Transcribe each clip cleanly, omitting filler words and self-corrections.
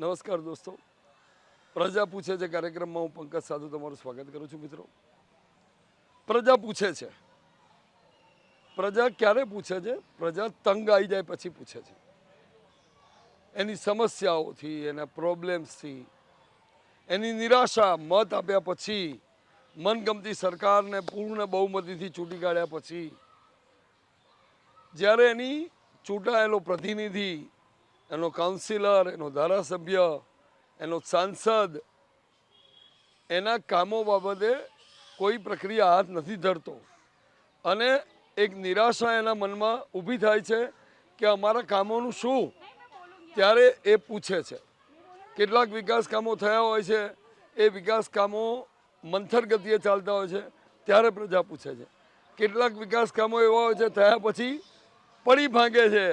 નમસ્કાર દોસ્તો, પ્રજા પૂછે છે કાર્યક્રમમાં હું પંકજ સાધુ તમારું સ્વાગત કરું છું. મિત્રો, પ્રજા પૂછે છે. પ્રજા ક્યારે પૂછે છે? પ્રજા તંગ આવી જાય પછી પૂછે છે. એની સમસ્યાઓથી, એના પ્રોબ્લેમ્સથી, એની નિરાશા મત આપ્યા પછી, મનગમતી સરકારને પૂર્ણ બહુમતીથી ચૂંટી કાઢ્યા પછી, જ્યારે એની ચૂંટાયેલો પ્રતિનિધિ, એનો કાઉન્સિલર, એનો ધારાસભ્ય, એનો સાંસદ એના કામો બાબતે કોઈ પ્રક્રિયા હાથ નથી ધરતો અને એક નિરાશા એના મનમાં ઊભી થાય છે કે અમારા કામોનું શું, ત્યારે એ પૂછે છે. કેટલાક વિકાસ કામો થયા હોય છે, એ વિકાસ કામો મંથર ગતિએ ચાલતા હોય છે, ત્યારે પ્રજા પૂછે છે. કેટલાક વિકાસ કામો એવા હોય છે થયા પછી પડી ભાંગે છે,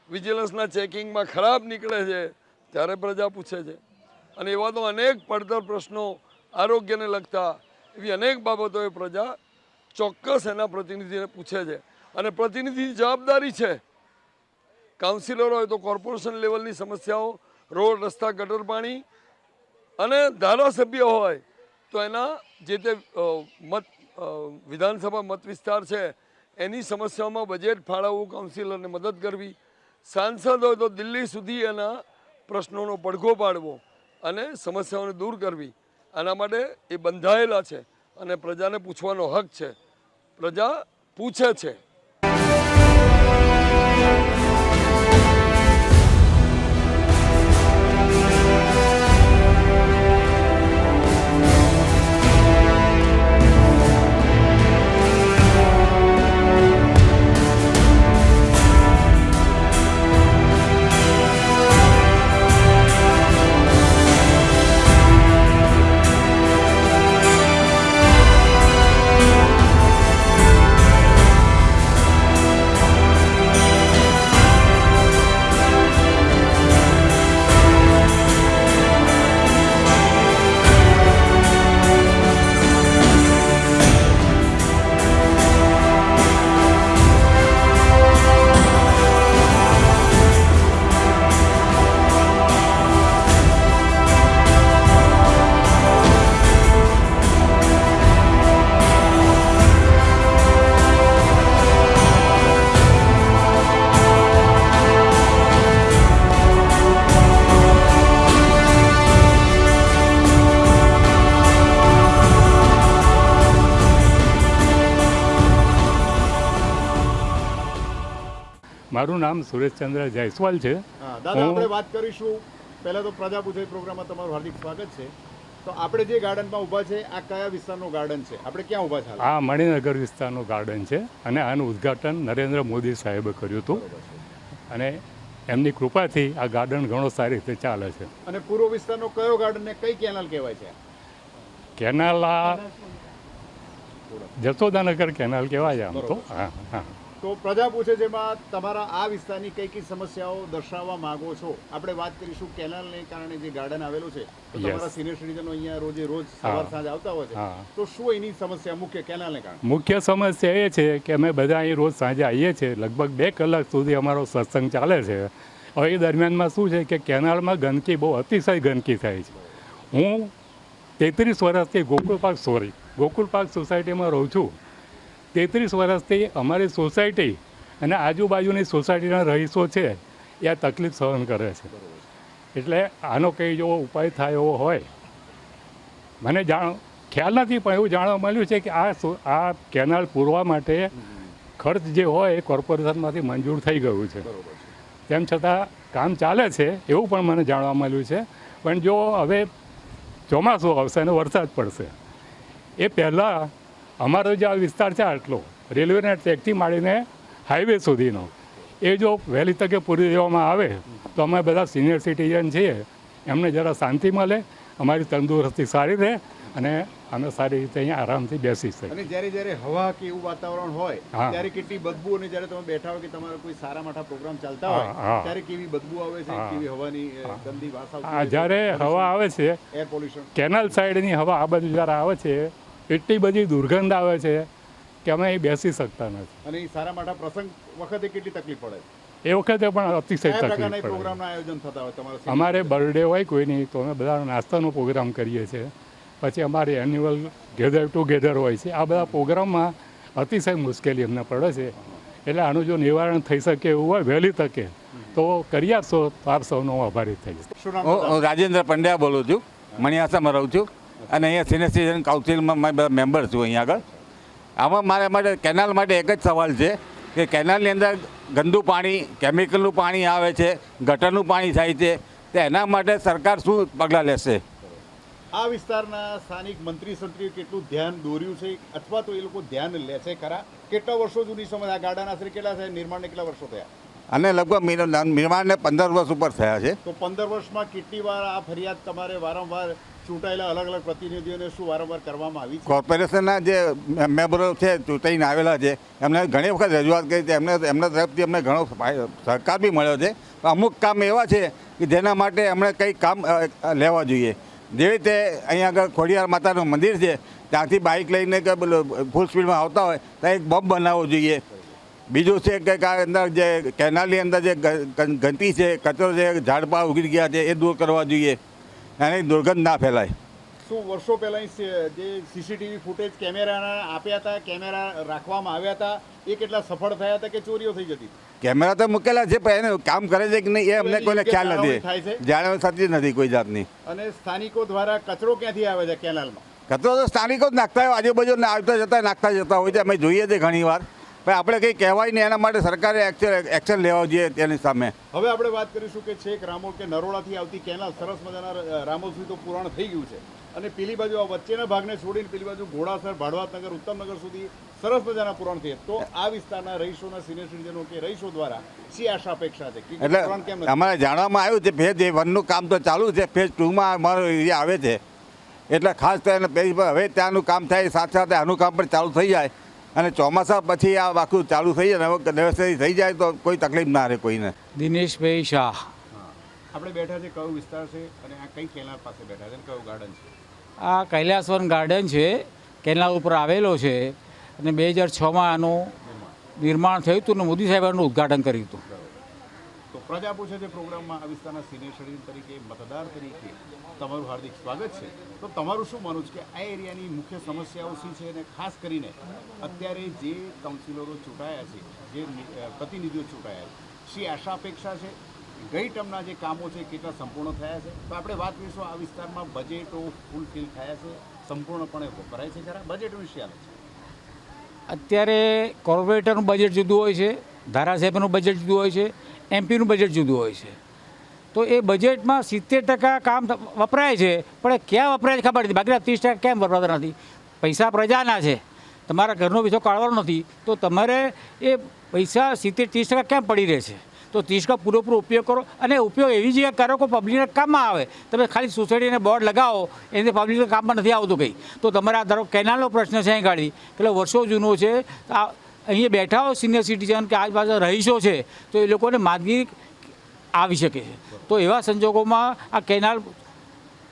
વિજિલન્સના ચેકિંગમાં ખરાબ નીકળે છે, ત્યારે પ્રજા પૂછે છે. અને એવા તો અનેક પડતર પ્રશ્નો, આરોગ્યને લગતા એવી અનેક બાબતોએ પ્રજા ચોક્કસ એના પ્રતિનિધિને પૂછે છે. અને પ્રતિનિધિની જવાબદારી છે, કાઉન્સિલર હોય તો કોર્પોરેશન લેવલની સમસ્યાઓ, રોડ રસ્તા ગટર પાણી, અને ધારાસભ્ય હોય તો એના જે તે વિધાનસભા મત વિસ્તાર છે એની સમસ્યાઓમાં બજેટ ફાળવવું, કાઉન્સિલરને મદદ કરવી, સાંસદ હોય તો દિલ્હી સુધી એના પ્રશ્નોનો પડઘો પાડવો અને સમસ્યાઓને દૂર કરવી. આના માટે એ બંધાયેલા છે અને પ્રજાને પૂછવાનો હક છે. પ્રજા પૂછે છે. મારું નામ સુરેશચંદ્ર જયસ્વાલ છે. દાદા, આપણે વાત કરીશું. પહેલાં તો પ્રજા પૂછે પ્રોગ્રામમાં તમારું હાર્દિક સ્વાગત છે. તો આપણે જે ગાર્ડનમાં ઊભા છે, આ કયા વિસ્તારનું ગાર્ડન છે? આપણે ક્યાં ઊભા છે? આ મણિનગર વિસ્તારનું ગાર્ડન છે અને આનું ઉદ્ઘાટન નરેન્દ્ર મોદી સાહેબે કર્યું હતું. અને એમની કૃપાથી આ ગાર્ડન ઘણો સારી રીતે ચાલે છે. અને પૂર્વ વિસ્તારનો કયો ગાર્ડન ને કઈ કેનાલ કહેવાય છે? કેનાલ આ જશોદાનગર કેનાલ કહેવાય આમ તો. હા હા. તો પ્રજા પૂછે જેમાં તમારા આ વિસ્તારની કઈ કઈ સમસ્યાઓ દર્શાવવા માંગો છો? આપણે વાત કરીશું કેનાલને કારણે જે ગાર્ડન આવેલું છે, તો તમારા સિનિયર સિટીઝનો અહીંયા રોજે રોજ સવાર સાંજ આવતા હોય છે, તો શું એની સમસ્યા મુખ્ય કેનાલને કારણે? મુખ્ય સમસ્યા એ છે કે અમે બધા અહીં રોજ સાંજે આવીએ છીએ, લગભગ 2 કલાક સુધી અમારો સત્સંગ ચાલે છે. હવે એ દરમિયાનમાં શું છે કે કેનાલમાં ગંદકી, બહુ અતિશય ગંદકી થાય છે. હું 33 વર્ષથી ગોકુલ પાર્ક સોસાયટીમાં રહું છું. 33 વર્ષથી અમારી સોસાયટી અને આજુબાજુની સોસાયટીના રહીશો છે એ આ તકલીફ સહન કરે છે. એટલે આનો કંઈ જો ઉપાય થાય એવો હોય, મને ખ્યાલ નથી, પણ એવું જાણવા મળ્યું છે કે આ કેનાલ પૂરવા માટે ખર્ચ જે હોય એ કોર્પોરેશનમાંથી મંજૂર થઈ ગયું છે. તેમ છતાં કામ ચાલે છે એવું પણ મને જાણવા મળ્યું છે. પણ જો હવે ચોમાસું આવશે અને વરસાદ પડશે, એ પહેલાં અમારો જે આ વિસ્તાર છે આટલો રેલવેના ટ્રેકથી માંડીને હાઈવે સુધીનો, એ જો વહેલી તકે પૂરી દેવામાં આવે તો અમે બધા સિનિયર સિટીઝન છીએ, એમને જરા શાંતિ મળે, અમારી તંદુરસ્તી સારી રહે અને અમે સારી રીતે અહીંયા આરામથી બેસી શકીએ. અને જ્યારે હવા કે એવું વાતાવરણ હોય ત્યારે કેટલી બદબુ, અને જ્યારે તમે બેઠા હોય કે તમારા કોઈ સારા મોટા પ્રોગ્રામ ચાલતા હોય ત્યારે કેવી બદબુ આવે છે, કેવી હવાની ગંદી વાસ આવતી હોય. જ્યારે હવા આવે છે, એર પોલ્યુશન, કેનાલ સાઈડની હવા આ બાજુ જ્યારે આવે છે, એટલી બધી દુર્ગંધ આવે છે કે અમે અહીં બેસી શકતા નથી. અને એ સારા મોટા પ્રસંગ વખતે કેટલી તકલીફ પડે? એ વખતે પણ અતિશય કયા તકલીફ પ્રકારના પડે. પ્રોગ્રામના આયોજન થતા હોય તમારા અમારે બર્થડે હોય કોઈની તો અમે બધા નાસ્તાનો પ્રોગ્રામ કરીએ છીએ. પછી અમારે એન્યુઅલ ગેધર ટુગેધર હોય છે. આ બધા પ્રોગ્રામમાં અતિશય મુશ્કેલી અમને પડે છે. એટલે આનું જો નિવારણ થઈ શકે એવું હોય વહેલી તકે તો કરી આપશો તો આપ સૌનો હું આભારી થઈશ. શું નામ હું રાજેન્દ્ર પંડ્યા બોલું છું, મણિયાસામાં રહું છું અને અહીંયા સિનિયર સિટીઝન કાઉન્સિલમાં મારા બધા મેમ્બર છું અહીંયા આગળ. આમાં મારા માટે કેનાલ માટે એક જ સવાલ છે કે કેનાલની અંદર ગંદુ પાણી, કેમિકલનું પાણી આવે છે, ગટરનું પાણી થાય છે, તો એના માટે સરકાર શું પગલાં લેશે? આ વિસ્તારના સ્થાનિક મંત્રી સંત્રીએ કેટલું ધ્યાન દોર્યું છે અથવા તો એ લોકો ધ્યાન લે છે ખરા? કેટલા વર્ષો જૂની સમજ? આ ગાર્ડન આશરે કેટલા થયા નિર્માણને? કેટલા વર્ષો થયા? અને લગભગ નિર્માણને 15 વર્ષ ઉપર થયા છે. તો 15 વર્ષમાં કેટલી વાર આ ફરિયાદ તમારે વારંવાર ચૂંટાયેલા અલગ અલગ પ્રતિનિધિઓને શું વારંવાર કરવામાં આવી છે? કોર્પોરેશનના જે મેમ્બરો છે ચૂંટાઈને આવેલા છે એમને ઘણી વખત રજૂઆત કરી છે. એમના તરફથી અમને ઘણો સહકાર બી મળ્યો છે. અમુક કામ એવા છે કે જેના માટે એમણે કંઈ કામ લેવા જોઈએ. જેવી રીતે અહીંયા આગળ ખોડિયાર માતાનું મંદિર છે, ત્યાંથી બાઇક લઈને કે ફૂલ સ્પીડમાં આવતા હોય તો એક બોમ્બ બનાવવો જોઈએ. બીજું છે કે આ અંદર જે કેનાલની અંદર જે ગંદકી છે, કચરો છે, ઝાડપાળ ઉગી ગયા છે એ દૂર કરવા જોઈએ અને દુર્ગંધ ના ફેલાય. શું વર્ષો પહેલાં જે સીસીટીવી ફૂટેજ કેમેરાના આપ્યા હતા, કેમેરા રાખવામાં આવ્યા હતા, એ કેટલા સફળ થયા હતા કે ચોરીઓ થઈ જતી? કેમેરા તો મૂકેલા છે પણ એને કામ કરે છે કે નહીં એ અમને કોઈને ખ્યાલ જાળવણી થાય છે? નથી. જાણવા થતી નથી કોઈ જાતની. અને સ્થાનિકો દ્વારા કચરો ક્યાંથી આવે છે કેનાલમાં? કચરો તો સ્થાનિકો જ નાખતા હોય, આજુબાજુ આવતા જતા નાખતા જતા હોય છે. અમે જોઈએ છીએ ઘણી વાર, પણ આપણે કંઈ કહેવાય નહીં. એના માટે સરકારે એક્શન લેવા જોઈએ તેની સામે. હવે આપણે વાત કરીશું કે છેક રામોલ કે નરોડાથી આવતી કેનાલ સરસ મજાના રામોલ સુધી તો પૂરણ થઈ ગયું છે અને પેલી બાજુ આ વચ્ચેના ભાગને છોડીને પેલી બાજુ ઘોડાસર, ભાડવાતનગર, ઉત્તમનગર સુધી સરસ મજાના પૂરણ થયા. તો આ વિસ્તારના રહીશોના સિનિયર સિટીઝનો કે રહીશો દ્વારા શી આશા અપેક્ષા છે કે પૂરણ કેમ એટલે નથી? અમારે જાણવામાં આવ્યું છે ફેઝ 1નું કામ તો ચાલુ છે, ફેઝ 2માં અમારો એરિયા આવે છે. એટલે ખાસ કરીને હવે ત્યાંનું કામ થાય સાથે સાથે આનું કામ પણ ચાલુ થઈ જાય અને ચોમાસા પછી આ આખું ચાલુ થઈ જાય, વ્યવસ્થિત થઈ જાય તો કોઈ તકલીફ ના રહે કોઈને. દિનેશભાઈ શાહ. આપણે બેઠા છે કયો વિસ્તાર છે અને આ કઈ કેનાલ પાસે બેઠા છે અને કયું ગાર્ડન છે? આ કૈલાસવન ગાર્ડન છે, કેનાલ ઉપર આવેલો છે અને 2006માં આનું નિર્માણ થયું હતું ને મોદી સાહેબ આનું ઉદ્ઘાટન કર્યું હતું. તો પ્રજા પૂછે છે પ્રોગ્રામમાં આ વિસ્તારના સિનિયર સિટીઝન તરીકે, મતદાર તરીકે તમારું હાર્દિક સ્વાગત છે. તો તમારું શું માનવું છે કે આ એરિયાની મુખ્ય સમસ્યાઓ શું છે અને ખાસ કરીને અત્યારે જે કાઉન્સિલરો ચૂંટાયા છે, જે પ્રતિનિધિઓ ચૂંટાયા છે, શી આશા અપેક્ષા છે? ગઈ ટર્મના જે કામો છે કેટલા સંપૂર્ણ થયા છે? તો આપણે વાત કરીશું આ વિસ્તારમાં બજેટો ફૂલફિલ થયા છે, સંપૂર્ણપણે વપરાય છે ખરા? બજેટ વિશે આવે છે. અત્યારે કોર્પોરેટરનું બજેટ જુદું હોય છે, ધારાસભ્યનું બજેટ જુદું હોય છે, એમપીનું બજેટ જુદું હોય છે. તો એ બજેટમાં 70% કામ વપરાય છે, પણ એ ક્યાં વપરાય છે ખબર નથી. બાકી 30% કેમ વપરાતા નથી? પૈસા પ્રજાના છે, તમારા ઘરનો પૈસો કાઢવાનો નથી, તો તમારે એ પૈસા 70-30% કેમ પડી રહે છે? તો 30% પૂરેપૂરો ઉપયોગ કરો અને ઉપયોગ એવી જગ્યાએ કરો કે પબ્લિકને કામમાં આવે. તમે ખાલી સોસાયટીને બોર્ડ લગાવો એનાથી પબ્લિકને કામમાં નથી આવતું કંઈ. તો તમારા ધારો કેનાલનો પ્રશ્ન છે અહીં ગાડી એટલે વર્ષો જૂનો છે. આ અહીંયા બેઠા હોય સિનિયર સિટીઝન કે આજુબાજુ રહીશો છે તો એ લોકોને માદગી આવી શકે છે. તો એવા સંજોગોમાં આ કેનાલ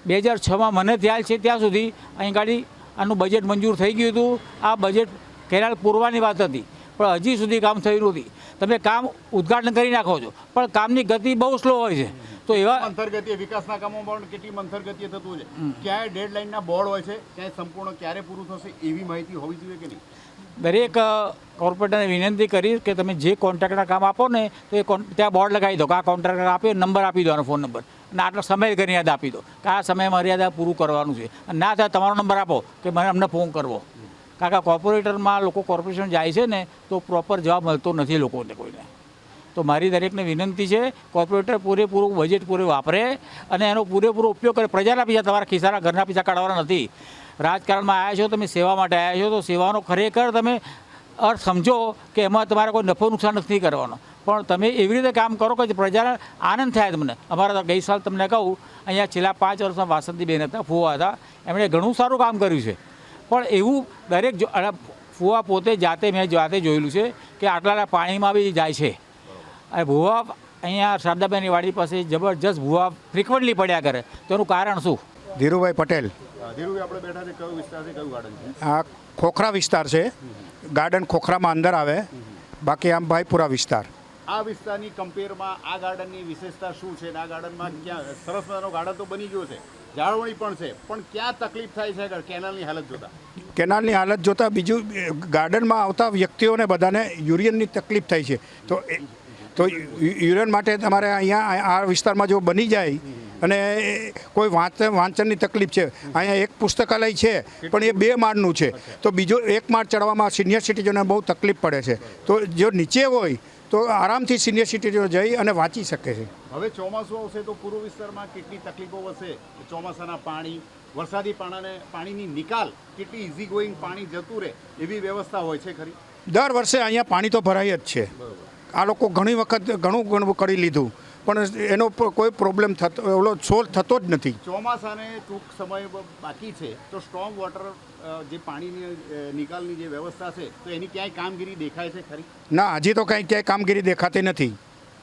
2006માં મને ખ્યાલ છે ત્યાં સુધી અહીં ગાડી આનું બજેટ મંજૂર થઈ ગયું હતું. આ બજેટ કેનાલ પૂરવાની વાત હતી પણ હજી સુધી કામ થયું નથી. તમે કામ ઉદ્ઘાટન કરી નાખો છો પણ કામની ગતિ બહુ સ્લો હોય છે. તો એવા મંથર ગતિએ વિકાસના કામોમાં પણ કેટલી મંથર ગતિએ થતું છે. ક્યાંય ડેડલાઇનના બોર્ડ હોય છે, ક્યાંય સંપૂર્ણ ક્યારે પૂરું થશે એવી માહિતી હોવી જોઈએ કે નહીં? દરેક કોર્પોરેટરને વિનંતી કરીશ કે તમે જે કોન્ટ્રાક્ટના કામ આપો ને તો એ ત્યાં બોર્ડ લગાવી દો કે આ કોન્ટ્રાક્ટર આપ્યો, નંબર આપી દો, ફોન નંબર, અને આટલો સમય મર્યાદા આપી દો કે આ સમય મર્યાદા પૂરું કરવાનું છે. અને ના થાય તમારો નંબર આપો કે મને અમને ફોન કરવો. કારણ કે કોર્પોરેટરમાં લોકો કોર્પોરેશન જાય છે ને તો પ્રોપર જવાબ મળતો નથી લોકોને કોઈને. તો મારી દરેકને વિનંતી છે કોર્પોરેટર પૂરેપૂરું બજેટ પૂરે વાપરે અને એનો પૂરેપૂરો ઉપયોગ કરે. પ્રજાના પૈસા, તમારા ખિસ્સાના ઘરના પૈસા કાઢવાના નથી. રાજકારણમાં આવ્યા છો, તમે સેવા માટે આવ્યા છો, તો સેવાનો ખરેખર તમે અર્થ સમજો કે એમાં તમારે કોઈ નફો નુકસાન નથી કરવાનો. પણ તમે એવી રીતે કામ કરો કે પ્રજાને આનંદ થાય. તમને અમારા ગઈ સાલ તમને કહું, અહીંયા છેલ્લા 5 વર્ષમાં વાસંતીબેન હતા, ફુવા હતા, એમણે ઘણું સારું કામ કર્યું છે. પણ એવું દરેક ફુવા પોતે મેં જાતે જોયેલું છે કે આટલા પાણીમાં બી જાય છે. અને ભૂવા અહીંયા શારદાબેનની વાડી પાસે જબરજસ્ત ભૂવા ફ્રિકવન્ટલી પડ્યા કરે. તો એનું કારણ શું? ધીરુભાઈ પટેલ. ધીરુભાઈ, આપણે બેઠા છે કયો વિસ્તાર છે, કયું ગાર્ડન છે? આ ખોખરા વિસ્તાર છે. ગાર્ડન ખોખરામાં અંદર આવે, બાકી આમ ભાઈપુરા વિસ્તાર. આ વિસ્તારની કમ્પેરમાં આ ગાર્ડનની વિશેષતા શું છે અને આ ગાર્ડનમાં ક્યાં સરસ મજાનો ગાર્ડન તો બની ગયો છે, જાળવણી પણ છે, પણ ક્યાં તકલીફ થાય છે આગળ કેનાલની હાલત જોતા? કેનાલની હાલત જોતાં બીજું ગાર્ડનમાં આવતા વ્યક્તિઓને બધાને યુરિયનની તકલીફ થાય છે. તો યુરિયન માટે તમારે અહીંયા આ વિસ્તારમાં જો બની જાય અને કોઈ વાંચનની તકલીફ છે, અહીંયા એક પુસ્તકાલય છે પણ એ 2 માળનું છે, તો બીજો 1 માળ ચડવામાં સિનિયર સિટીઝનને બહુ તકલીફ પડે છે. તો જો નીચે હોય તો આરામથી સિનિયર સિટીઝનો જઈ અને વાંચી શકે છે. હવે ચોમાસું આવશે તો પૂર્વ વિસ્તારમાં કેટલી તકલીફો હશે? ચોમાસાના પાણી, વરસાદી પાણીની નિકાલ કેટલી ઇઝી ગોઈંગ પાણી જતું રહે એવી વ્યવસ્થા હોય છે ખરી? દર વર્ષે અહીંયા પાણી તો ભરાય જ છે. આ લોકો ઘણી વખત ઘણું કરી લીધું પણ એનો કોઈ પ્રોબ્લેમ સોલ્વ થતો જ નથી. ચોમાસાને ટૂંક સમય બાકી છે તો સ્ટ્રોંગ વોટર જે પાણીની નિકાલની જે વ્યવસ્થા છે તો એની ક્યાંય કામગીરી દેખાય છે ખરી? ના, હજી તો ક્યાંય કામગીરી દેખાતી નથી.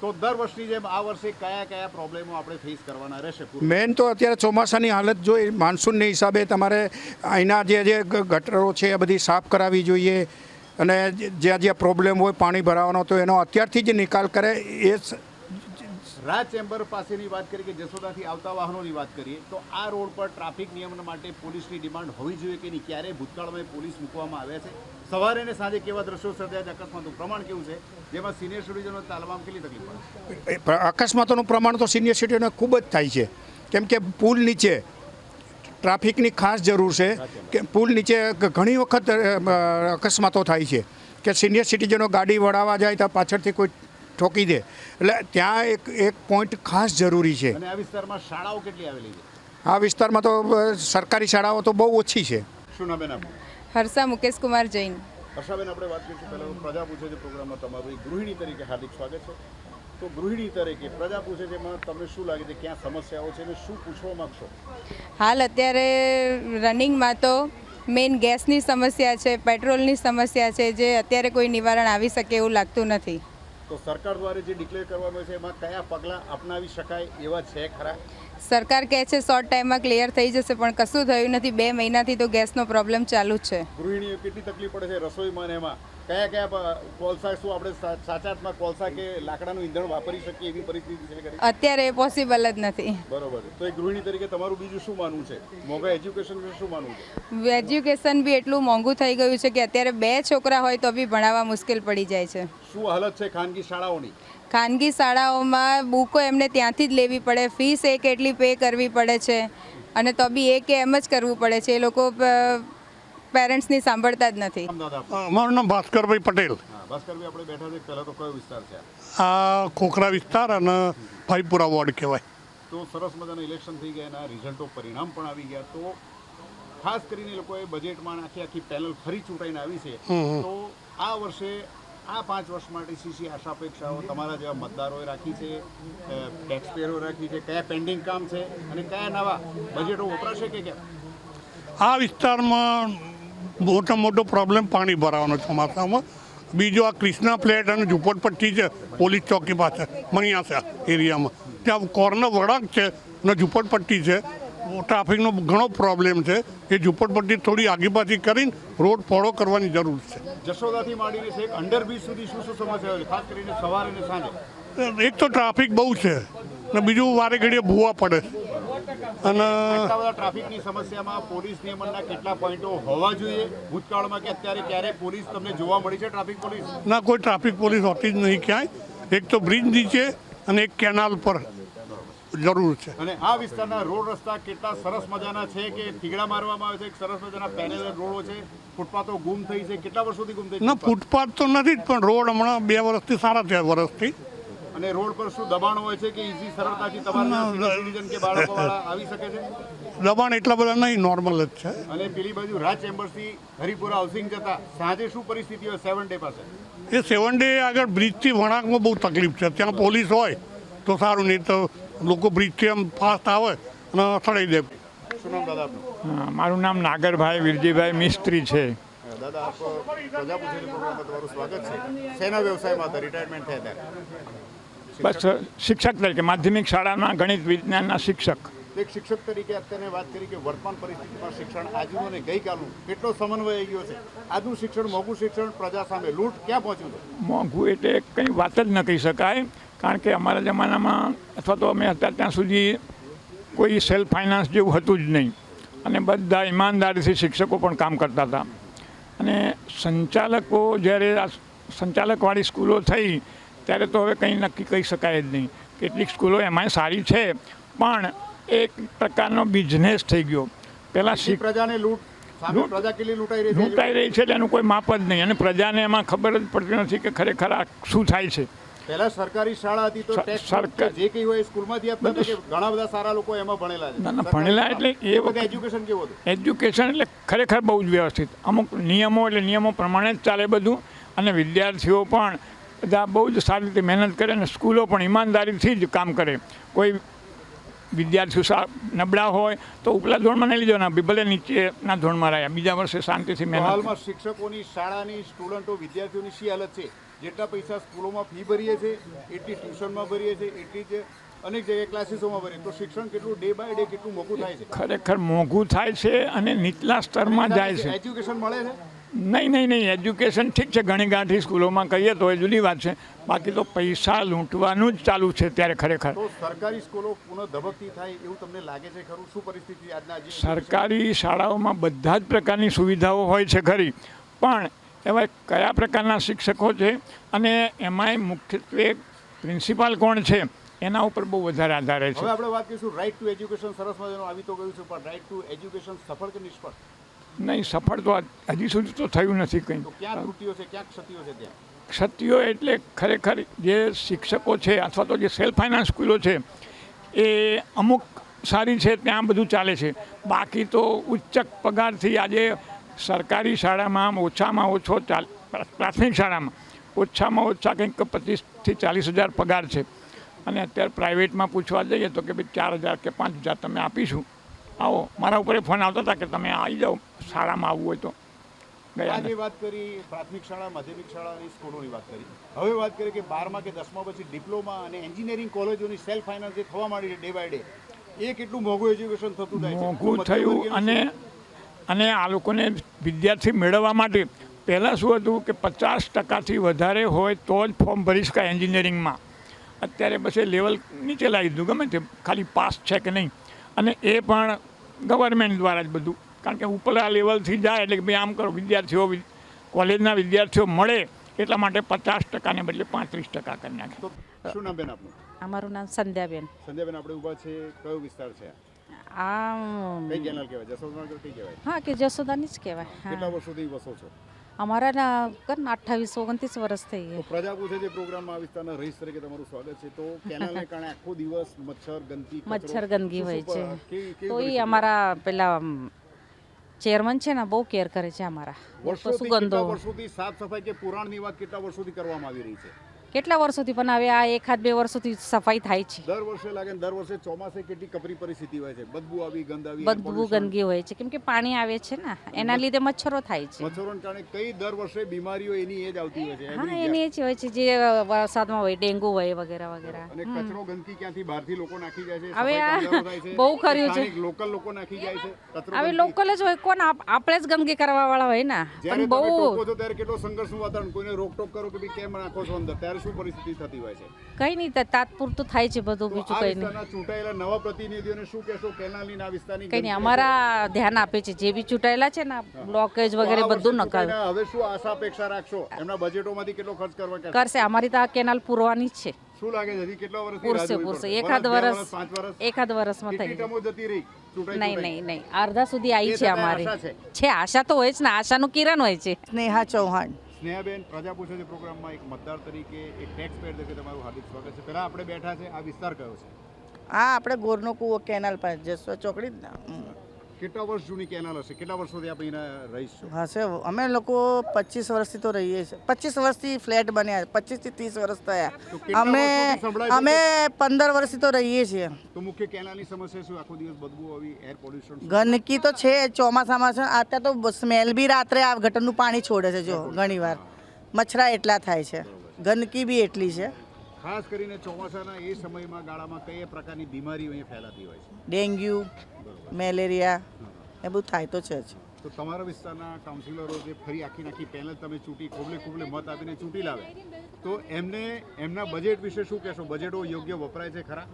તો દર વર્ષની જેમ આ વર્ષે કયા પ્રોબ્લેમો આપણે ફેસ કરવાના રહેશે? મેન તો અત્યારે ચોમાસાની હાલત જોઈ માન્સૂનની હિસાબે તમારે અહીંના જે ગટરો છે એ બધી સાફ કરાવવી જોઈએ અને જ્યાં પ્રોબ્લેમ હોય પાણી ભરાવાનો તો એનો અત્યારથી જ નિકાલ કરે. એ રાજ ચેમ્બર પાસેની વાત કરીએ કે જસોદાથી આવતા વાહનોની વાત કરીએ તો આ રોડ પર ટ્રાફિક નિયમન માટે પોલીસની ડિમાન્ડ હોવી જોઈએ કે નહીં? ક્યારે ભૂતકાળમાં પોલીસ મૂકવામાં આવ્યા છે? સવારે અને સાંજે કેવા દ્રશ્યો સર્જાય? અકસ્માતનું પ્રમાણ કેવું છે જેમાં સિનિયર સિટીઝનો ચાલવામાં કેટલી તકલીફ પડે? અકસ્માતોનું પ્રમાણ તો સિનિયર સિટીઝનને ખૂબ જ થાય છે, કેમ કે પુલ નીચે ટ્રાફિકની ખાસ જરૂર છે કે પુલ નીચે ઘણી વખત અકસ્માતો થાય છે કે સિનિયર સિટીઝનો ગાડી વળાવવા જાય તો પાછળથી કોઈ ઠોકી દે, એટલે ત્યાં એક પોઈન્ટ ખાસ જરૂરી છે. અને આ વિસ્તારમાં શાળાઓ કેટલી આવેલી છે? આ વિસ્તારમાં તો સરકારી શાળાઓ તો બહુ ઓછી છે. શું નામ એના? હર્ષા મુકેશ કુમાર જૈન. હર્ષાબેન, આપણે વાત કરીશું પહેલાં પ્રજા પૂછે છે પ્રોગ્રામમાં તમારું એક ગૃહિણી તરીકે હાર્દિક સ્વાગત છે. તો ગૃહિણી તરીકે પ્રજા પૂછે છે એમાં તમને શું લાગે છે, ક્યાં સમસ્યાઓ છે અને શું પૂછવા માંગશો? હાલ અત્યારે રનિંગમાં તો મેઇન ગેસની સમસ્યા છે, પેટ્રોલની સમસ્યા છે, જે અત્યારે કોઈ નિવારણ આવી શકે એવું લાગતું નથી. તો સરકાર દ્વારા જે ડિક્લેર કરવામાં છે એમાં કયા પગલાં અપનાવી શકાય એવા છે ખરા? સરકાર કહે છે શોર્ટ ટાઈમમાં ક્લિયર થઈ જશે પણ કશું થયું નથી. 2 મહિનાથી તો ગેસનો પ્રોબ્લેમ ચાલુ જ છે. ગૃહિણીઓ કેટલી તકલીફ પડે છે રસોઈમાં ને એમાં? કયા કોલસા, શું આપણે સાચા અર્થમાં કોલસા કે લાકડાનું ઈંધણ વાપરી શકીએ એવી પરિસ્થિતિ છે ખરી? અત્યારે એ પોસિબલ જ નથી. બરોબર. તો એક ગૃહિણી તરીકે તમારું બીજું શું માનવું છે? મોંઘા એજ્યુકેશન વિશે શું માનવું છે? એજ્યુકેશન બી એટલું મોંઘું થઈ ગયું છે કે અત્યારે 2 છોકરા હોય તો બી ભણાવવા મુશ્કેલ પડી જાય છે. શું હાલત છે ખાનગી શાળાઓની? ખાનગી શાળાઓમાં બુકો એમને ત્યાંથી જ લેવી પડે, ફીસ એટલી પે કરવી પડે છે અને તો બી એમ જ કરવું પડે છે. એ લોકો પેરેન્ટ્સની સાંભળતા જ નથી. મારું નામ ભાસ્કરભાઈ પટેલ. ભાસ્કરભાઈ, આપણે બેઠા છે પહેલાં તો કયો વિસ્તાર છે? આ ખોખરા વિસ્તાર અને ભાઈપુરા વોર્ડ કહેવાય. તો સરસ મજાના ઇલેક્શન થઈ ગયા એના રિઝલ્ટો પરિણામ પણ આવી ગયા. તો ખાસ કરીને લોકોએ બજેટમાં આખી પેનલ ફરી ચૂંટાઈને આવી છે. તો આ વર્ષે આ 5 વર્ષ માટે શી આશા અપેક્ષાઓ તમારા જેવા મતદારોએ રાખી છે, ટેક્સપેયરો રાખી છે? કયા પેન્ડિંગ કામ છે અને કયા નવા બજેટો વપરાશે કે કેમ? આ વિસ્તારમાં મોટો પ્રોબ્લેમ પાણી ભરાવાનો ચોમાસામાં. બીજો આ ક્રિષ્ના ફ્લેટ અને ઝૂંપડપટ્ટી છે પોલીસ ચોકી પાસે મણિયાસા એરિયામાં, ત્યાં કોર્નર વળાંક છે અને ઝૂંપડપટ્ટી છે. ટ્રાફિકનો ઘણો પ્રોબ્લેમ છે. એ ઝૂંપડપટ્ટી થોડી આગીપાછી કરીને રોડ પહોળો કરવાની જરૂર છે. જશોદાથી માંડીને છે અંડરબ્રિજ સુધી શું સમસ્યા છે ખાસ કરીને સવારે અને સાંજે? એક તો ટ્રાફિક બહુ છે અને બીજું વારે ઘડીએ ભૂવા પડે અને આટલા બધા ટ્રાફિકની સમસ્યામાં પોલીસ નિયમનના કેટલા પોઈન્ટો હોવા જોઈએ ભૂતકાળમાં કે અત્યારે ક્યારેક પોલીસ તમને જોવા મળી છે? ટ્રાફિક પોલીસ ના, કોઈ ટ્રાફિક પોલીસ હોતી જ નહીં ક્યાંય. એક તો બ્રિજ નીચે અને એક કેનાલ પર જરૂર છે. અને આ વિસ્તારના રોડ રસ્તા કેટલા સરસ મજાના છે કે થીગડા મારવામાં આવે છે, સરસ મજાના પેનલ રોડો છે, ફૂટપાથો ગુમ થઈ છે. કેટલા વર્ષોથી ગુમ થઈ છે? ના, ફૂટપાથ તો નથી જ પણ રોડ હમણાં 2 વર્ષથી સારા થયા વર્ષથી. અને રોડ પર શું દબાણ હોય છે કે ઇઝી સરળતાથી તમારા સિટીઝન કે બાળકોવાળા આવી શકે છે? દબાણ એટલા બધા નહીં, નોર્મલ જ છે. અને પેલી બાજુ રાજ ચેમ્બર્સથી હરિપુરા હાઉસિંગ જતા સાંજે શું પરિસ્થિતિ હોય 7 ડે પાસે? એ 7 ડે આગળ બ્રિજથી વળાંકમાં બહુ તકલીફ છે. ત્યાં પોલીસ હોય તો સારું, નહીં તો લોકો બ્રિજથી આમ ફાસ્ટ આવે અને અથડાઈ દે. શું નામ દાદા આપનું? મારું નામ નાગરભાઈ વિરજીભાઈ મિસ્ત્રી છે. દાદા, આપ પ્રજા પૂછેલી પ્રોગ્રામમાં તમારું સ્વાગત છે. શેના વ્યવસાયમાં હતા? રિટાયરમેન્ટ થયા ત્યારે? બસ શિક્ષક તરીકે માધ્યમિક શાળામાં ગણિત વિજ્ઞાનના શિક્ષક. તો એક શિક્ષક તરીકે અત્યારે વાત કરી કે વર્તમાન પરિસ્થિતિમાં શિક્ષણ આજનું અને ગઈકાલનું કેટલો સમન્વય આવી ગયો છે. આજનું શિક્ષણ, મોંઘું શિક્ષણ, પ્રજા સામે લૂંટ ક્યાં પહોંચ્યું છે? મોંઘું એટલે કંઈ વાત જ ન કહી શકાય, કારણ કે અમારા જમાનામાં અથવા તો અમે હતા ત્યાં સુધી કોઈ સેલ્ફ ફાઇનાન્સ જેવું હતું જ નહીં, અને બધા ઈમાનદારીથી શિક્ષકો પણ કામ કરતા હતા. અને સંચાલકો જ્યારે આ સંચાલકવાળી સ્કૂલો થઈ ત્યારે તો હવે કંઈ નક્કી કહી શકાય જ નહીં. કેટલીક સ્કૂલો એમાંય સારી છે, પણ એક પ્રકારનો બિઝનેસ થઈ ગયો. પહેલાં પ્રજાને પ્રજા કેટલી લૂંટાઈ રહી છે એટલે એનું કોઈ માપ જ નહીં, અને પ્રજાને એમાં ખબર જ પડતી નથી કે ખરેખર આ શું થાય છે. પહેલા સરકારી શાળા હતી તો ટેક્સ જે કંઈ હોય સ્કૂલમાંથી આપતા હતા કે ઘણા બધા સારા લોકો એમાં ભણેલા છે. ના ભણેલા એટલે એ વખતે એજ્યુકેશન કેવું હતું? એજ્યુકેશન એટલે ખરેખર બહુ જ વ્યવસ્થિત, અમુક નિયમો એટલે નિયમો પ્રમાણે જ ચાલે બધું, અને વિદ્યાર્થીઓ પણ બધા બહુ જ સારી રીતે મહેનત કરે, અને સ્કૂલો પણ ઈમાનદારીથી જ કામ કરે. કોઈ વિદ્યાર્થીઓ નબળા હોય તો ઉપલા ધોરણમાં નહીં લીધો, ભલે નીચેના ધોરણમાં રહ્યા, બીજા વર્ષે શાંતિથી મહેનત. હાલમાં શિક્ષકોની, શાળાની, સ્ટુડન્ટો, વિદ્યાર્થીઓની શી હાલત છે? જેટલા પૈસા સ્કૂલોમાં ફી ભરીએ છીએ એટલી ટ્યુશનમાં ભરીએ છીએ, એટલી જ અનેક જગ્યાએ ક્લાસીસોમાં ભરીએ, તો શિક્ષણ કેટલું ડે બાય ડે કેટલું મોંઘું થાય છે? ખરેખર મોંઘું થાય છે, અને નીચલા સ્તરમાં જાય છે. એજ્યુકેશન મળે છે? નહીં, એજ્યુકેશન ઠીક છે, ઘણી ગાંઠી સ્કૂલોમાં કહીએ તો એ જુદી વાત છે, બાકી તો પૈસા લૂંટવાનું જ ચાલુ છે ત્યારે. ખરેખર તો સરકારી સ્કૂલો પુનઃ ધબકતી થાય એવું તમને લાગે છે ખરું? શું પરિસ્થિતિ આજના? સરકારી શાળાઓમાં બધા જ પ્રકારની સુવિધાઓ હોય છે ખરી, પણ એવા કયા પ્રકારના શિક્ષકો છે અને એમાંય મુખ્યત્વે પ્રિન્સિપાલ કોણ છે એના ઉપર બહુ વધારે આધાર છે. હવે આપણે વાત કરીશું રાઇટ ટુ એજ્યુકેશન. સરસ મજાનું આવી તો ગયું છે, પણ રાઇટ ટુ એજ્યુકેશન સફળ કે નિષ્ફળ? નહીં, સફળ તો હજી સુધી તો થયું નથી કંઈ. તો ક્યાં ત્રુટીઓ છે, ક્યાં ક્ષતિઓ છે? ત્યાં ક્ષતિઓ એટલે ખરેખર જે શિક્ષકો છે અથવા તો જે સેલ્ફ ફાઇનાન્સ સ્કૂલો છે એ અમુક સારી છે, ત્યાં બધું ચાલે છે. બાકી તો ઉચ્ચ પગારથી આજે સરકારી શાળામાં ઓછામાં ઓછો પ્રાથમિક શાળામાં ઓછામાં ઓછા કંઈક 25,000 થી 40,000 પગાર છે, અને અત્યારે પ્રાઇવેટમાં પૂછવા જઈએ તો કે ભાઈ 4,000 કે 5,000 તમે આપીશું, આવો. મારા ઉપર ફોન આવતા હતા કે તમે આવી જાઓ શાળામાં આવવું હોય તો. આજે વાત કરી પ્રાથમિક શાળા, માધ્યમિક શાળાની સ્કૂલોની વાત કરી. હવે વાત કરીએ કે 12મા કે 10મા પછી ડિપ્લોમા અને એન્જિનિયરિંગ કોલેજોની સેલ્ફ ફાઇનાન્સ જે થવા માંડી છે ડે બાય ડે, એ કેટલું મોંઘું એજ્યુકેશન થતું જાય છે? મોંઘું થયું, અને આ લોકોને વિદ્યાર્થી મેળવવા માટે પહેલાં શું હતું કે 50%થી વધારે હોય તો જ ફોર્મ ભરી શકાય એન્જિનિયરિંગમાં. અત્યારે બસ એ લેવલ નીચે લાવી દીધું, ગમે તે ખાલી પાસ છે કે નહીં, અને એ પણ ગવર્મેન્ટ દ્વારા જ બધું, કારણ કે ઉપલા લેવલથી જાય એટલે કે ભાઈ આમ કરો, વિદ્યાર્થીઓ કોલેજના વિદ્યાર્થીઓ મળે એટલા માટે 50% ને બદલે 35% કરી નાખે. તો શું નામ બેન આપનું? અમારું નામ સંધ્યાબેન. સંધ્યાબેન, આપણે ઊભા છે, કયો વિસ્તાર છે? આ કઈ કેનાલ કહેવાય? જસોદા કઈ કહેવાય? હા, કે જસોદાની જ કહેવાય. કેટલા વર્ષોથી વસો છો? અમારા 28-29 વર્ષ થઈ તો ગયા. પ્રજા પૂછે છે પ્રોગ્રામમાં આ વિસ્તારના રહીશ તરીકે તમારું સ્વાગત છે. તો કેનાલને કારણે આખો દિવસ મચ્છર, ગંદકી, મચ્છર ગંદકી હોય છે, કેવી તો એ અમારા પેલા ચેરમેન છે ને બહુ કેર કરે છે અમારા. વર્ષોથી સુગંધો વર્ષોથી સાફ સફાઈ કે પુરાણની વાત કેટલા વર્ષોથી કરવામાં આવી રહી છે? કેટલા વર્ષોથી, પણ હવે આ 1-2 વર્ષોથી સફાઈ થાય છે. દર વર્ષે લાગે ને દર વર્ષે ચોમાસે કેટલી કપરી પરિસ્થિતિ હોય છે, બદબુ આવી, ગંધ આવી, બદબુ ગંદકી હોય છે, કેમ કે પાણી આવે છે ને એના લીધે મચ્છરો થાય છે. મચ્છરોને કારણે કઈ દર વર્ષે બીમારીઓ એની એ જ આવતી હોય છે. હા, એની જ હોય છે, જે વરસાદમાં હોય, ડેન્ગુ હોય વગેરે વગેરે. અને કચરો, ગંદકી ક્યાંથી બહારથી લોકો નાખી જાય છે? હવે આ સફાઈ કામદારો થાય છે, બહુ કર્યું છે. સ્થાનિક લોકલ લોકો નાખી જાય છે કચરો. હવે લોકલ જ હોય, કોણ આપણે જ ગંદકી કરવા વાળા હોય ને. જ્યારે પણ તમે બહુ ટોકો છો ત્યારે કેટલો સંઘર્ષનું વાતાવરણ, કોઈને રોકટોક કરો કે ભાઈ કેમ નાખો છો અંદર, ત્યારે શું પરિસ્થિતિ થતી હોય છે? કઈ નહીં, તાત્પૂરતું થાય છે બધું, બીજું કઈ નહીં. ચૂંટાયેલા નવા પ્રતિનિધિઓને શું કહેશો કેનાલની આ વિસ્તારની? કઈ નહીં, અમારા ધ્યાન આપે છે, જે બી ચૂંટાયેલા છે ને બ્લોકેજ વગેરે બધું નકાવે. હવે શું આશા અપેક્ષા રાખશો? એમના બજેટોમાંથી કેટલો ખર્ચ કરવા કરશે? અમારી તો આ કેનાલ પૂરવાની જ છે. શું લાગે છે હજી કેટલા વર્ષ પૂરશે. એકાદ વર્ષમાં થઈ જતી રહી? નહીં, અડધા સુધી આવી છે અમારી. છે આશા તો હોય જ ને, આશાનું કિરણ હોય છે. સ્નેહા ચૌહાણ. સ્નેહાબેન, પ્રજા પૂછે છે પ્રોગ્રામમાં એક મતદાર તરીકે, એક ટેક્સ પેયર તરીકે તમારું હાર્દિક સ્વાગત છે. પહેલા આપણે બેઠા છે, આ વિસ્તાર કયો છે? આ આપણે ગોરનો કૂવો કેનાલ પાસે જસવા ચોકડી જ ને. કેટલા વર્ષ જૂની કેનાલ હશે? કેટલા વર્ષોથી આપણે એના રહીશ છો? હશે, અમે લોકો 25 વર્ષથી તો રહીએ છીએ. 25 વર્ષથી ફ્લેટ બન્યા, 25 થી 30 વર્ષ થયા. અમે 15 વર્ષથી તો રહીએ છીએ. તો મુખ્ય કેનાલની સમસ્યા શું? આખો દિવસ બદબુ આવી, એર પોલ્યુશન, ગંદકી તો છે ચોમાસામાં છે. અત્યારે તો સ્મેલ બી રાત્રે આ ગટરનું પાણી છોડે છે. જો ઘણી વાર મચ્છરા એટલા થાય છે, ગંદકી બી એટલી છે. ખાસ કરીને ચોમાસાના એ સમયમાં ગાળામાં કઈ પ્રકારની બીમારીઓ અહીંયા ફેલાતી હોય છે? ડેન્ગ્યુ, મેલેરિયા એ બધું થાય તો છે જ. તો તમારા વિસ્તારના કાઉન્સિલરો જે ફરી આખી પેનલ તમે ચૂંટી ખોબલે મત આપીને ચૂંટી લાવે, તો એમને એમના બજેટ વિશે શું કહેશો? બજેટો યોગ્ય વપરાય છે ખરા?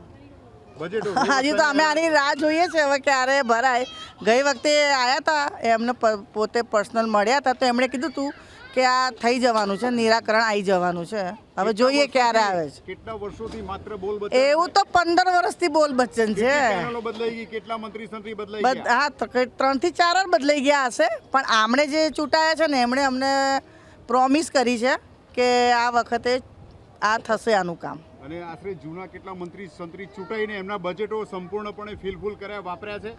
બજેટો હજી તો અમે આની રાહ જોઈએ છે હવે ક્યારે ભરાય. ગઈ વખતે આવ્યા હતા, એમને પોતે પર્સનલ મળ્યા હતા, તો એમણે કીધું હતું કે આ થઈ જવાનું છે, નિરાકરણ આવી જવાનું છે. હવે જોઈએ ક્યારે આવે છે. કેટલા વર્ષોથી માત્ર બોલ બચન? એવું તો 15 વર્ષથી બોલ બચ્ચન છે. પેનલો બદલાઈ ગઈ, કેટલા મંત્રી સંત્રી બદલાઈ ગયા? હા, 3 થી 4 બદલાઈ ગયા હશે, પણ આમણે જે ચૂંટાયા છે ને એમણે અમને પ્રોમિસ કરી છે કે આ વખતે આ થશે આનું કામ. અને આશરે જૂના કેટલા મંત્રી સંત્રી ચૂંટાઈને એમના બજેટો સંપૂર્ણપણે ફિલફુલ કર્યા, વાપર્યા છે?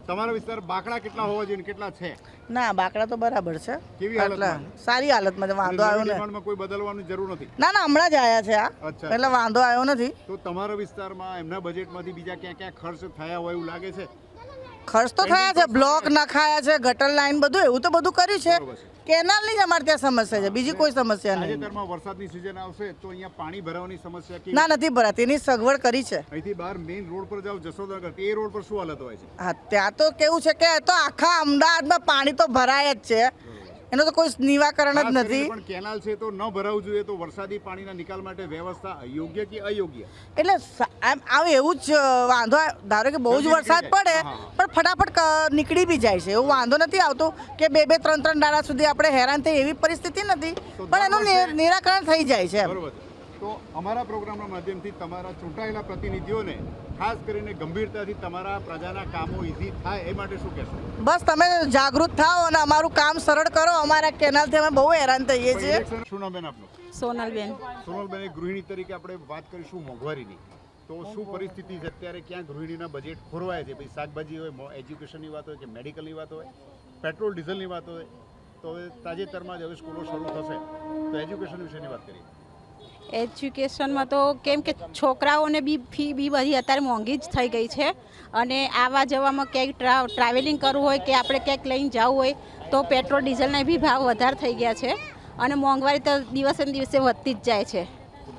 તમારા વિસ્તાર બાકડા કેટલા હોવા જોઈએ, કેટલા છે? ના, બાકડા તો બરાબર છે. કેવી હાલતમાં? સારી હાલતમાં, વાંધો આવ્યો ને. નિર્માણમાં કોઈ બદલવાની જરૂર નથી? ના, હમણાં જ આવ્યા છે આ, અચ્છા. એટલે વાંધો આવ્યો નથી. તો તમારા વિસ્તારમાં એમના બજેટમાંથી બીજા ક્યાં ખર્ચ થયા હોય એવું લાગે છે? ખર્ચ તો થયા છે, બ્લોક નખાયા છે, ગટર લાઈન, બધું એવું તો બધું કર્યું છે. કેનાલની જ અમારે ત્યાં સમસ્યા છે, બીજી કોઈ સમસ્યા નહીં. તાજેતરમાં વરસાદની સિઝન આવશે તો અહીંયા પાણી ભરાવાની સમસ્યા કેવી? ના, નથી ભરાતી, એની સગવડ કરી છે. અહીંથી બહાર મેઇન રોડ પર જાવ જશોદાનગર, એ રોડ પર શું હાલત હોય છે? હા, ત્યાં તો કેવું છે કે તો આખા અમદાવાદમાં પાણી તો ભરાય જ છે, એનું તો કોઈ નિવાકરણ જ નથી. પણ કેનાલ છે તો ન ભરાવું જોઈએ, તો વરસાદી પાણીના નિકાલ માટે વ્યવસ્થા યોગ્ય કે અયોગ્ય? એટલે આવે એવું જ વાંધો. ધારો કે બહુ જ વરસાદ પડે પણ ફટાફટ નીકળી બી જાય છે, એવું વાંધો નથી આવતો કે 2-3 દાડા સુધી આપણે હેરાન થઈ એવી પરિસ્થિતિ નથી, પણ એનું નિરાકરણ થઈ જાય છે. બરોબર. તો અમારા પ્રોગ્રામના માધ્યમથી તમારા ચૂંટાયેલા પ્રતિનિધિઓને ખાસ કરીને ગંભીરતાથી તમારા પ્રજાના કામો ઈઝી થાય એ માટે શું કહેશો? બસ તમે જાગૃત થાઓ અને અમારું કામ સરળ કરો. અમારા કેનાલથી અમે બહુ હેરાન થઈએ છીએ. શું નામ બેન આપનું? સોનલબેન. સોનલબેન, એક ગૃહિણી તરીકે આપણે વાત કરીશું મોંઘવારીની. તો શું પરિસ્થિતિ છે અત્યારે? ક્યાં ગૃહિણીના બજેટ ખોરવાય છે? ભાઈ શાકભાજી હોય, એજ્યુકેશનની વાત હોય કે મેડિકલની વાત હોય, પેટ્રોલ ડીઝલની વાત હોય, તો હવે તાજેતરમાં જ હવે સ્કૂલો શરૂ થશે, તો એજ્યુકેશન વિશેની વાત કરીએ. એજ્યુકેશનમાં તો કેમ કે છોકરાઓને બી ફી બી બધી અત્યારે મોંઘી જ થઈ ગઈ છે, અને આવવા જવામાં ક્યાંક ટ્રાવેલિંગ કરવું હોય કે આપણે ક્યાંક લઈને જવું હોય તો પેટ્રોલ ડીઝલના બી ભાવ વધારે થઈ ગયા છે, અને મોંઘવારી તો દિવસે ને દિવસે વધતી જ જાય છે.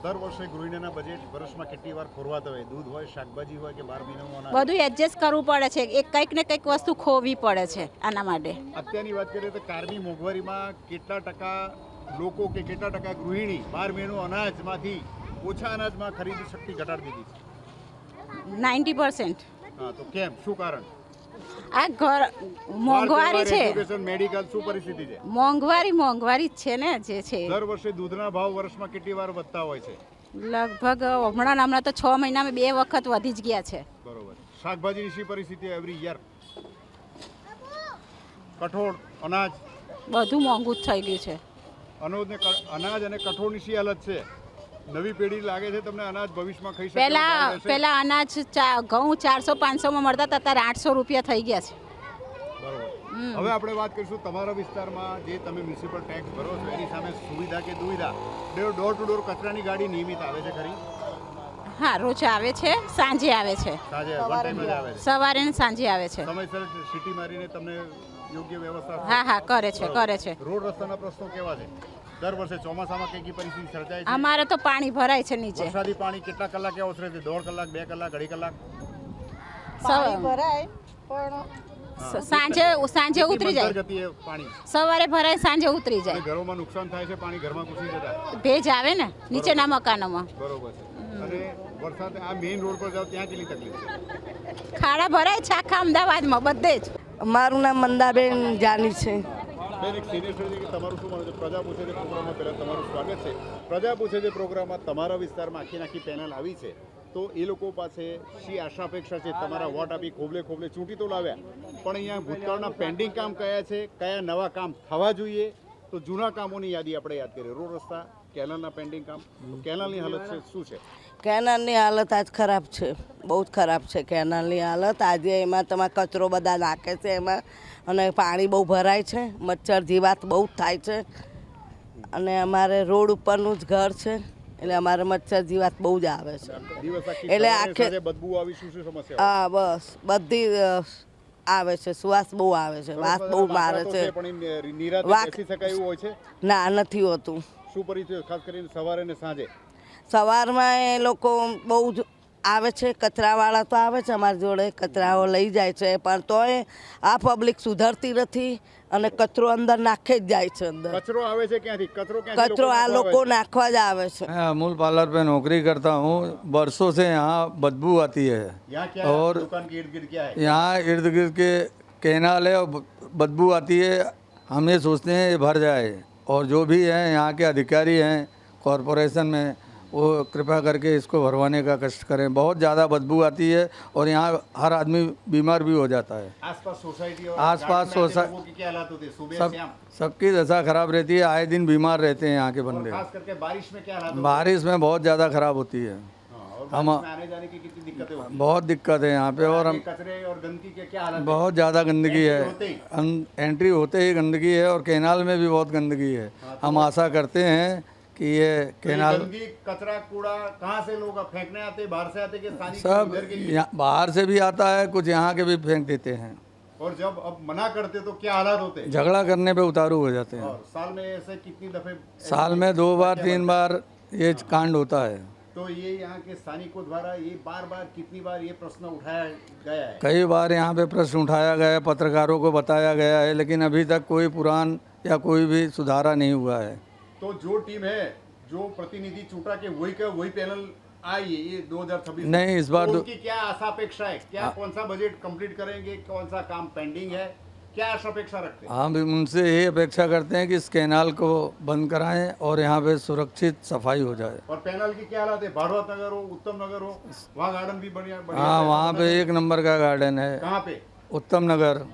દર વર્ષે ગૃહિણીના બજેટ વર્ષમાં કેટલી વાર ખોરવાતા હોય? દૂધ હોય, શાકભાજી હોય કે 12 મહિનામાં બધું એડજસ્ટ કરવું પડે છે, એક કંઈક ને કંઈક વસ્તુ ખોવી પડે છે આના માટે. અત્યારની વાત કરીએ તો કારની મોંઘવારીમાં કેટલા ટકા લોકો કે કેટલા ટકા ગૃહિણી 12 મહિનો અનાજમાંથી ઓછા અનાજમાં ખરીદી શક્તિ ઘટાડી દીધી? 90%. હા, તો કેમ? શું કારણ? આ ઘર મોંઘવારી છે, એજ્યુકેશન, મેડિકલ, શું પરિસ્થિતિ છે? મોંઘવારી જ છે ને જે છે. દર વર્ષે દૂધના ભાવ વર્ષમાં કેટલી વાર વધતા હોય છે? લગભગ હમણાં તો 6 મહિનામાં 2 વખત વધી જ ગયા છે. બરોબર. શાકભાજીની શી પરિસ્થિતિ એવરી યર? કઠોળ, અનાજ બધું મોંઘું જ થઈ ગયું છે. અનાજ અને કઠોળની શી હાલત છે? નવી પેઢી લાગે છે તમને અનાજ ભવિષ્યમાં ખાઈ શકે? પહેલા અનાજ ઘઉં 400-500 માં મળતા હતા, અત્યારે 800 રૂપિયા થઈ ગયા છે. બરોબર. હવે આપણે વાત કરીશું તમારા વિસ્તારમાં જે તમે મ્યુનિસિપલ ટેક્સ ભરો છો એની સામે સુવિધા કે દુવિધા, ડોર ટુ ડોર કચરાની ગાડી નિયમિત આવે છે ખરી? હા, રોજ આવે છે, સાંજે આવે છે. સાંજે વન ટાઈમ જ આવે છે? સવારે ને સાંજે આવે છે. સમયસર સિટી મારીને તમને યોગ્ય વ્યવસ્થા? હા, કરે છે. રોડ રસ્તાના પ્રશ્નો કેવા છે? દર વર્ષે ચોમાસામાં કઈ પરિસ્થિતિ સર્જાય છે? અમારે તો પાણી ભરાય છે નીચે. વરસાદી પાણી કેટલા કલાકે ઓસરે છે? 1.5 કલાક, 2 કલાક, 2.5 કલાક? પાણી ભરાય પણ સાંજે ઉતરી જાય. ગતિએ પાણી સવારે ભરાય, સાંજે ઉતરી જાય. ઘરોમાં નુકસાન થાય છે? પાણી ઘરમાં ઘૂસી જતા? ભેજ આવે ને નીચેના મકાનોમાં. બરોબર છે. અને વરસાદ આ મેઇન રોડ પર જાવ ત્યાં કેટલી તકલીફ છે? ખાડા ભરાય છે આખા અમદાવાદમાં બધે જ. મારું નામ મંદાબેન જાની છે. બેન, એક સિનિયર સિટીઝન કે તમારું શું માનવું છે? પ્રજા પૂછે છે પ્રોગ્રામમાં પહેલાં તમારું સ્વાગત છે. પ્રજા પૂછે છે પ્રોગ્રામમાં તમારા વિસ્તારમાં આખી પેનલ આવી છે, તો એ લોકો પાસે શી આશા અપેક્ષા છે? તમારા વોટ આપી ખોબલે ચૂંટી તો લાવ્યા, પણ અહીંયા ભૂતકાળના પેન્ડિંગ કામ કયા છે, કયા નવા કામ થવા જોઈએ? તો જૂના કામોની યાદી આપણે યાદ કરીએ. રોડ રસ્તા, કેનાલના પેન્ડિંગ કામ. કેનાલની હાલત છે શું છે? કેનાલની હાલત આજ ખરાબ છે, બહુ જ ખરાબ છે કેનાલની હાલત. આજે એમાં તમારે કચરો બધા નાખે છે એમાં, અને પાણી બહુ ભરાય છે, મચ્છર જીવાત બહુ જ થાય છે, અને અમારે રોડ ઉપરનું જ ઘર છે એટલે અમારે મચ્છર જીવાત બહુ જ આવે છે. એટલે આખે બદબુ આવી શું સમસ્યા? હા, બસ બધી આવે છે, શ્વાસ બહુ આવે છે, વાસ બહુ મારે છે. નિરાતે બેસી શકાય એવું હોય છે? ના, નથી હોતું. શું પરિસ્થિતિ ખાસ કરીને સવારે ને સાંજે? સવારમાં એ લોકો બહુ જ આવે છે, કચરાવાળા તો આવે છે અમારી જોડે, કચરાઓ લઈ જાય છે, પણ તોય આ પબ્લિક સુધરતી નથી અને કચરો અંદર નાખે જ જાય છે અંદર. કચરો આવે છે ક્યાંથી? કચરો આ લોકો નાખવા જ આવે છે. मैं अमूल पार्लर पे नौकरी करता हूँ। बरसों से यहाँ बदबू आती है यहाँ क्या है? और दुकान के इर्द गिर्द क्या है? यहाँ इर्द गिर्द के कैनाल है और बदबू आती है। हम ये सोचते हैं ये भर जाए और जो भी हैं यहाँ के अधिकारी हैं कॉरपोरेशन में, वो कृपया करके इसको भरवाने का कष्ट करें। बहुत ज़्यादा बदबू आती है और यहाँ हर आदमी बीमार भी हो जाता है। आसपास सोसाइटी और आसपास गार्डन में आते सोसा- लोगों की क्या हालात होती है सुबह सब शाम? सबकी दशा खराब रहती है, आए दिन बीमार रहते हैं यहाँ के और बंदे। खास करके बारिश में क्या हालात होते बारिश में बहुत ज़्यादा खराब होती है। हैं? हाँ, और हम- बारिश में आने जाने की कितनी दिक्कतें होती हैं? बहुत दिक्कत है यहाँ पे और हम कचरे और गंदगी के क्या हालात हैं? बहुत ज़्यादा गंदगी एंट्री होते ही? है। एंट्री होते ही गंदगी है और कैनाल में भी बहुत गंदगी है। हम आशा करते हैं कि ये तो ये कैनाल गंदगी कचरा कूड़ा कहाँ से लोग फेंकने आते हैं? बाहर से आते हैं कि स्थानीय सब इधर के लिए? यहाँ बाहर से भी आता है, कुछ यहाँ के भी फेंक देते हैं। और जब अब मना करते तो क्या हालात होते हैं? झगड़ा करने पे उतारू हो जाते हैं। और साल में ऐसे कितनी दफे साल में 2 बार 3 बार ये कांड होता है। तो ये यहाँ के स्थानिकों द्वारा ये बार बार कितनी बार ये प्रश्न उठाया गया है? कई बार यहाँ पे प्रश्न उठाया गया है, पत्रकारों को बताया गया है, लेकिन अभी तक कोई पुराण या कोई भी सुधारा नहीं हुआ है। तो जो टीम है, जो प्रतिनिधि चुटा के वही पैनल आई है ये 2026 में। नहीं, इस बार तो तो- उनकी क्या आशा अपेक्षा है? क्या कौन सा बजट कंप्लीट करेंगे? कौन सा काम पेंडिंग है? क्या आशा अपेक्षा रखते हैं? हम उनसे ये अपेक्षा करते हैं कि इस कैनाल को बंद कराएं और यहाँ पे सुरक्षित सफाई हो जाए। और पैनल की क्या हालत है? भाड़वत नगर हो, उत्तम नगर हो, वहाँ गार्डन भी बढ़िया बढ़िया हाँ, है। वहाँ पे 1 नंबर का गार्डन है। कहाँ पे? उत्तम नगर,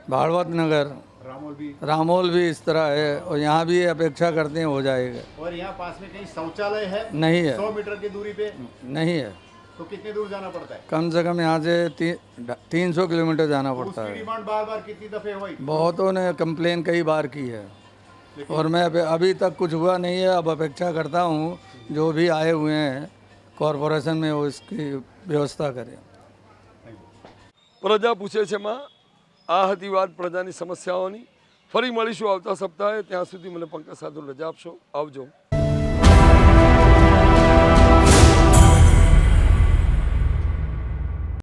भाड़वत नगर, रामोल भी। रामोल भी इस तरह है और यहाँ भी ये अपेक्षा करते हैं हो जाएगा। और यहाँ पास में कहीं शौचालय है? नहीं है। 100 मीटर की दूरी पे? नहीं है, तो कितने दूर जाना पड़ता है? कम से कम यहाँ से 300 किलोमीटर जाना पड़ता उसकी है। डिमांड बार बार कितनी दफे हुई? बहुतों ने कंप्लेन कई बार की है और मैं अभी तक कुछ हुआ नहीं है। अब अपेक्षा करता हूँ जो भी आए हुए हैं कॉरपोरेशन में वो इसकी व्यवस्था करें। પ્રજા પૂછે છે માં આ હતી વાત પ્રજાની સમસ્યાઓની. ફરી મળીશું આવતા સપ્તાહે. ત્યાં સુધી મને પંકજ સાધુ રજા આપશો. આવજો.